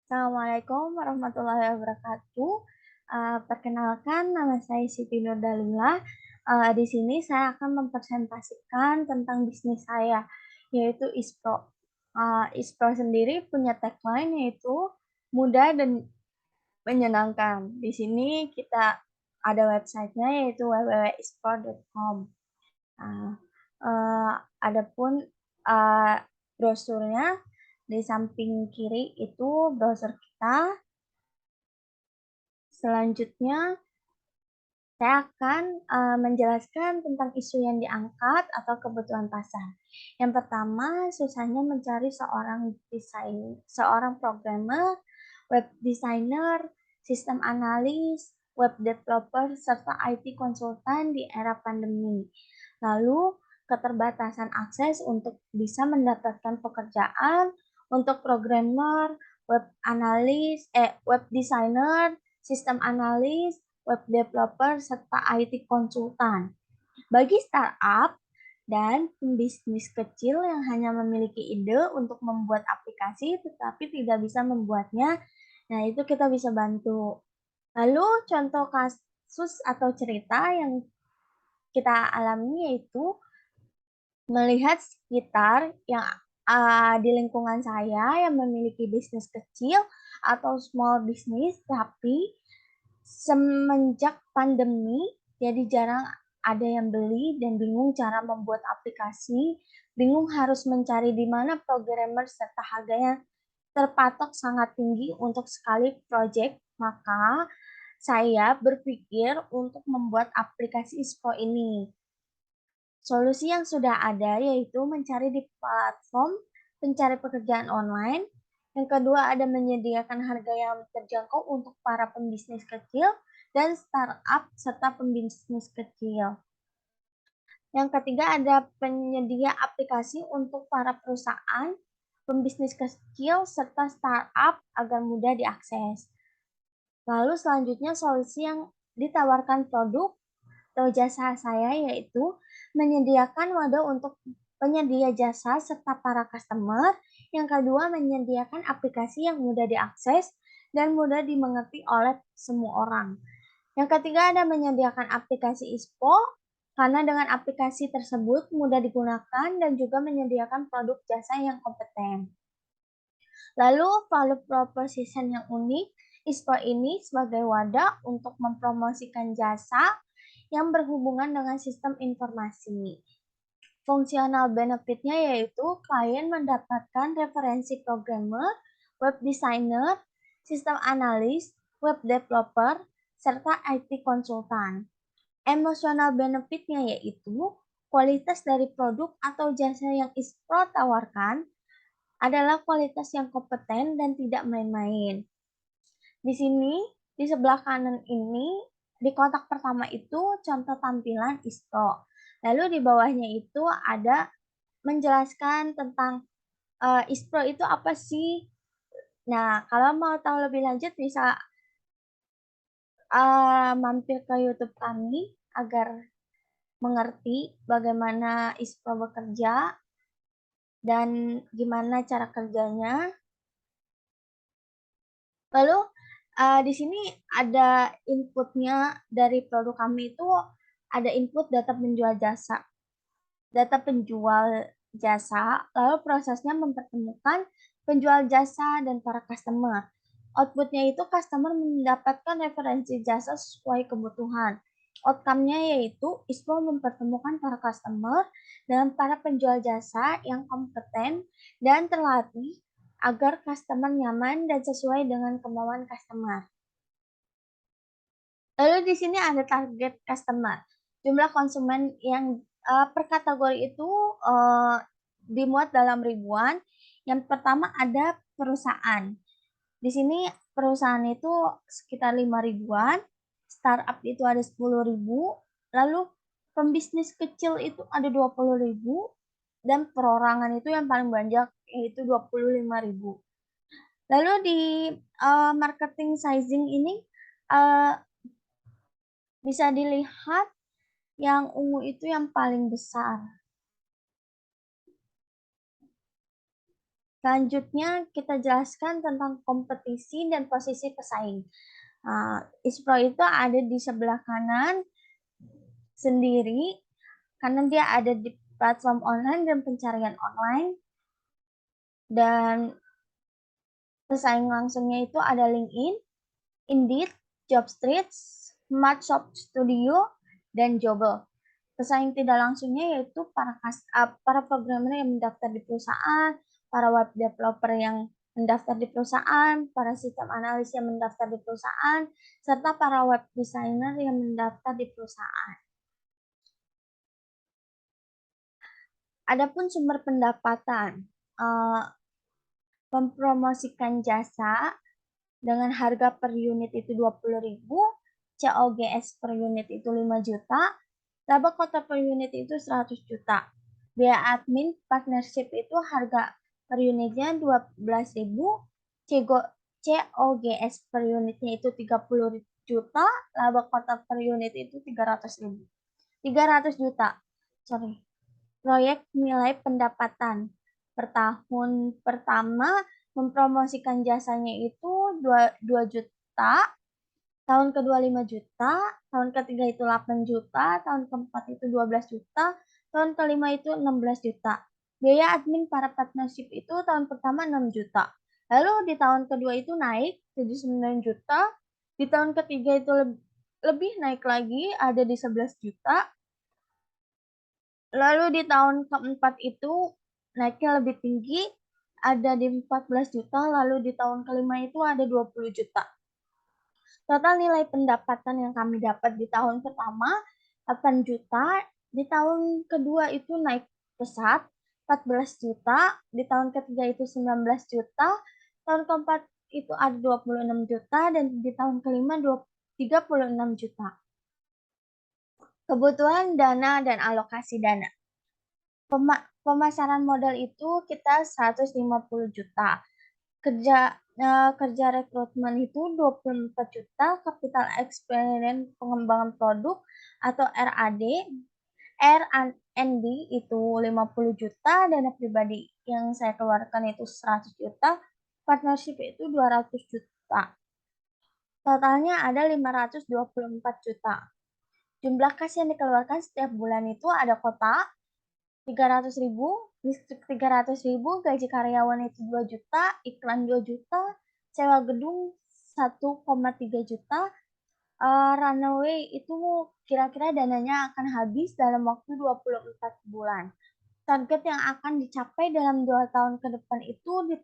Assalamualaikum warahmatullahi wabarakatuh. Perkenalkan, nama saya Siti Nurdalila. Di sini saya akan mempresentasikan tentang bisnis saya, yaitu ISPRO. ISPRO sendiri punya tagline yaitu mudah dan menyenangkan. Di sini kita ada websitenya yaitu www.ispro.com. Nah, adapun uh, brosurnya di samping kiri itu browser kita. Selanjutnya, saya akan menjelaskan tentang isu yang diangkat atau kebutuhan pasar. Yang pertama, susahnya mencari seorang programmer, web designer, sistem analis, web developer, serta IT konsultan di era pandemi. Lalu, keterbatasan akses untuk bisa mendapatkan pekerjaan untuk programmer, web designer, sistem analis, web developer, serta IT konsultan. Bagi startup dan pembisnis kecil yang hanya memiliki ide untuk membuat aplikasi tetapi tidak bisa membuatnya, nah itu kita bisa bantu. Lalu contoh kasus atau cerita yang kita alami yaitu melihat sekitar yang di lingkungan saya yang memiliki bisnis kecil atau small business, tapi semenjak pandemi jadi jarang ada yang beli dan bingung cara membuat aplikasi, bingung harus mencari di mana programmer serta harganya terpatok sangat tinggi untuk sekali project, maka saya berpikir untuk membuat aplikasi ISPO ini. Solusi yang sudah ada yaitu mencari di platform pencari pekerjaan online. Yang kedua ada menyediakan harga yang terjangkau untuk para pembisnis kecil dan startup serta pembisnis kecil. Yang ketiga ada penyedia aplikasi untuk para perusahaan, pembisnis kecil serta startup agar mudah diakses. Lalu selanjutnya solusi yang ditawarkan produk atau jasa saya yaitu menyediakan wadah untuk penyedia jasa serta para customer. Yang kedua, menyediakan aplikasi yang mudah diakses dan mudah dimengerti oleh semua orang. Yang ketiga, ada menyediakan aplikasi ISPO karena dengan aplikasi tersebut mudah digunakan dan juga menyediakan produk jasa yang kompeten. Lalu, value proposition yang unik, ISPO ini sebagai wadah untuk mempromosikan jasa yang berhubungan dengan sistem informasi. Fungsional benefitnya yaitu klien mendapatkan referensi programmer, web designer, sistem analis, web developer, serta IT konsultan. Emosional benefitnya yaitu kualitas dari produk atau jasa yang ISPRO tawarkan adalah kualitas yang kompeten dan tidak main-main. Di sini, di sebelah kanan ini, di kotak pertama itu contoh tampilan ISPRO. Lalu di bawahnya itu ada menjelaskan tentang ISPRO itu apa sih? Nah, kalau mau tahu lebih lanjut bisa mampir ke YouTube kami agar mengerti bagaimana ISPRO bekerja dan gimana cara kerjanya. Lalu di sini ada inputnya dari produk kami itu ada input data penjual jasa. Data penjual jasa, lalu prosesnya mempertemukan penjual jasa dan para customer. Outputnya itu customer mendapatkan referensi jasa sesuai kebutuhan. Outcome-nya yaitu ISPO mempertemukan para customer dengan para penjual jasa yang kompeten dan terlatih agar customer nyaman dan sesuai dengan kemauan customer. Lalu di sini ada target customer. Jumlah konsumen yang per kategori itu dimuat dalam ribuan. Yang pertama ada perusahaan. Di sini perusahaan itu sekitar 5 ribuan, startup itu ada 10.000, lalu pembisnis kecil itu ada 20.000, dan perorangan itu yang paling banyak yaitu 25.000. Lalu di marketing sizing ini bisa dilihat yang ungu itu yang paling besar. Selanjutnya kita jelaskan tentang kompetisi dan posisi pesaing. Ispro itu ada di sebelah kanan sendiri karena dia ada di platform online dan pencarian online, dan pesaing langsungnya itu ada LinkedIn, Indeed, Jobstreet, Smart Shop Studio, dan Jobber. Pesaing tidak langsungnya yaitu para programmer yang mendaftar di perusahaan, para web developer yang mendaftar di perusahaan, para sistem analis yang mendaftar di perusahaan, serta para web designer yang mendaftar di perusahaan. Adapun sumber pendapatan, mempromosikan jasa dengan harga per unit itu 20.000, COGS per unit itu 5 juta, laba kota per unit itu 100 juta. Biaya admin partnership itu harga per unitnya 12.000, COGS per unitnya itu 30 juta, laba kota per unit itu 300.000. 300 juta. Sorry. Proyek nilai pendapatan per tahun pertama mempromosikan jasanya itu 2 juta, tahun kedua 5 juta, tahun ketiga itu 8 juta, tahun keempat itu 12 juta, tahun kelima itu 16 juta. Biaya admin para partnership itu tahun pertama 6 juta. Lalu di tahun kedua itu naik jadi 9 juta, di tahun ketiga itu lebih naik lagi ada di 11 juta, lalu di tahun keempat itu naiknya lebih tinggi, ada di 14 juta, lalu di tahun kelima itu ada 20 juta. Total nilai pendapatan yang kami dapat di tahun pertama 8 juta, di tahun kedua itu naik pesat 14 juta, di tahun ketiga itu 19 juta, tahun keempat itu ada 26 juta, dan di tahun kelima 36 juta. Kebutuhan dana dan alokasi dana. Pemasaran modal itu kita 150 juta. Kerja rekrutmen itu 24 juta, capital experience pengembangan produk atau RAD, R&D itu 50 juta, dana pribadi yang saya keluarkan itu 100 juta, partnership itu 200 juta. Totalnya ada 524 juta. Jumlah kas yang dikeluarkan setiap bulan itu ada kota 300.000, listrik 300.000, gaji karyawan itu 2 juta, iklan 2 juta, sewa gedung 1,3 juta, runway itu kira-kira dananya akan habis dalam waktu 24 bulan. Target yang akan dicapai dalam 2 tahun ke depan itu di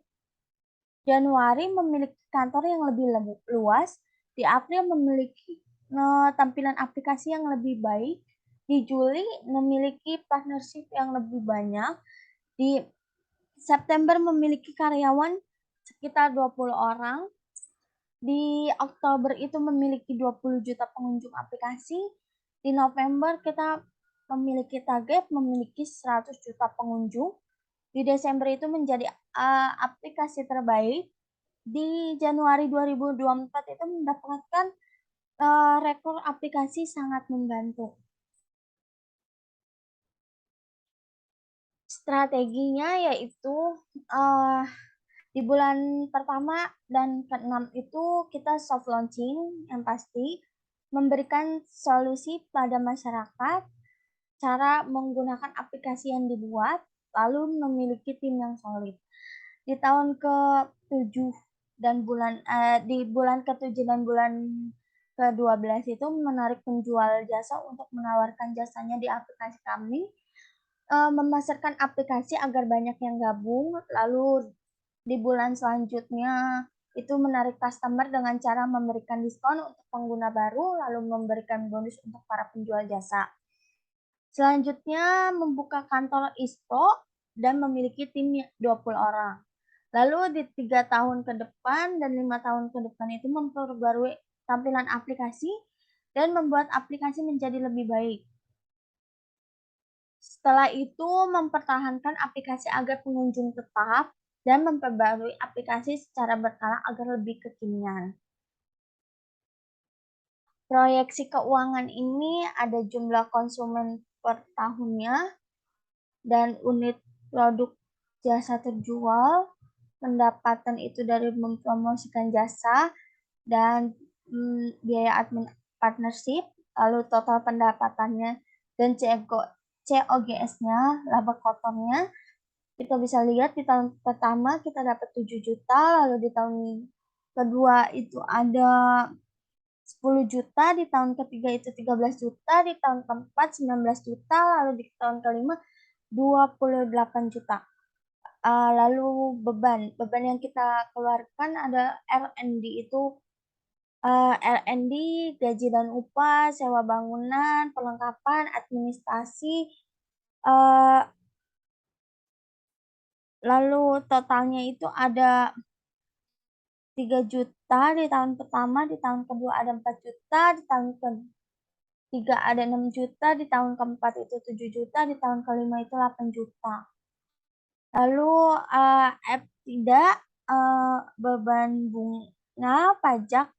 Januari memiliki kantor yang lebih luas, di April memiliki tampilan aplikasi yang lebih baik, di Juli memiliki partnership yang lebih banyak, di September memiliki karyawan sekitar 20 orang, di Oktober itu memiliki 20 juta pengunjung aplikasi, di November kita memiliki target memiliki 100 juta pengunjung, di Desember itu menjadi aplikasi terbaik, di Januari 2024 itu mendapatkan rekor aplikasi sangat membantu. Strateginya yaitu di bulan pertama dan ke-6 itu kita soft launching yang pasti, memberikan solusi pada masyarakat, cara menggunakan aplikasi yang dibuat, lalu memiliki tim yang solid. Di tahun ke-7 dan di bulan ke-7 dan bulan ke-12 itu menarik penjual jasa untuk menawarkan jasanya di aplikasi kami, memasarkan aplikasi agar banyak yang gabung, lalu di bulan selanjutnya itu menarik customer dengan cara memberikan diskon untuk pengguna baru, lalu memberikan bonus untuk para penjual jasa. Selanjutnya membuka kantor ISPO dan memiliki tim 20 orang. Lalu di 3 tahun ke depan dan 5 tahun ke depan itu memperbarui tampilan aplikasi dan membuat aplikasi menjadi lebih baik. Setelah itu mempertahankan aplikasi agar pengunjung tetap dan memperbarui aplikasi secara berkala agar lebih kekinian. Proyeksi keuangan ini ada jumlah konsumen per tahunnya dan unit produk jasa terjual, pendapatan itu dari mempromosikan jasa dan biaya admin partnership, lalu total pendapatannya dan COGS-nya, laba kotornya. Kita bisa lihat di tahun pertama kita dapat 7 juta, lalu di tahun kedua itu ada 10 juta, di tahun ketiga itu 13 juta, di tahun keempat 19 juta, lalu di tahun kelima 28 juta. Lalu beban yang kita keluarkan ada R&D itu R&D, gaji dan upah, sewa bangunan, perlengkapan, administrasi, eh, lalu totalnya itu ada 3 juta di tahun pertama, di tahun kedua ada 4 juta, di tahun ketiga ada 6 juta, di tahun keempat itu 7 juta, di tahun kelima itu 8 juta. Lalu tidak beban bunga, pajak,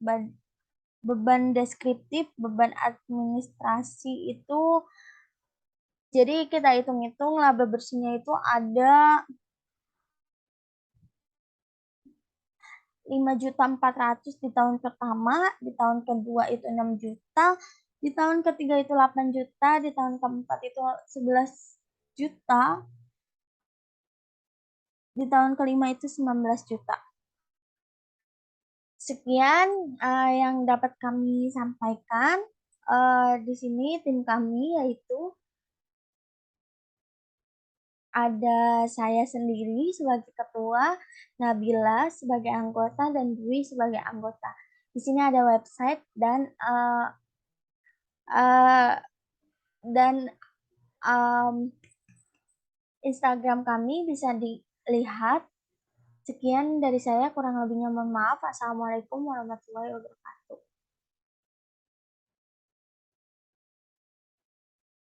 beban deskriptif, beban administrasi itu, jadi kita hitung-hitung laba bersihnya itu ada 5.400.000 di tahun pertama, di tahun kedua itu 6 juta, di tahun ketiga itu 8 juta, di tahun keempat itu 11 juta, di tahun kelima itu 19 juta. Sekian yang dapat kami sampaikan. Di sini tim kami yaitu ada saya sendiri sebagai ketua, Nabila sebagai anggota, dan Dwi sebagai anggota. Di sini ada website dan Instagram kami bisa dilihat. Sekian dari saya, kurang lebihnya mohon maaf. Assalamualaikum warahmatullahi wabarakatuh.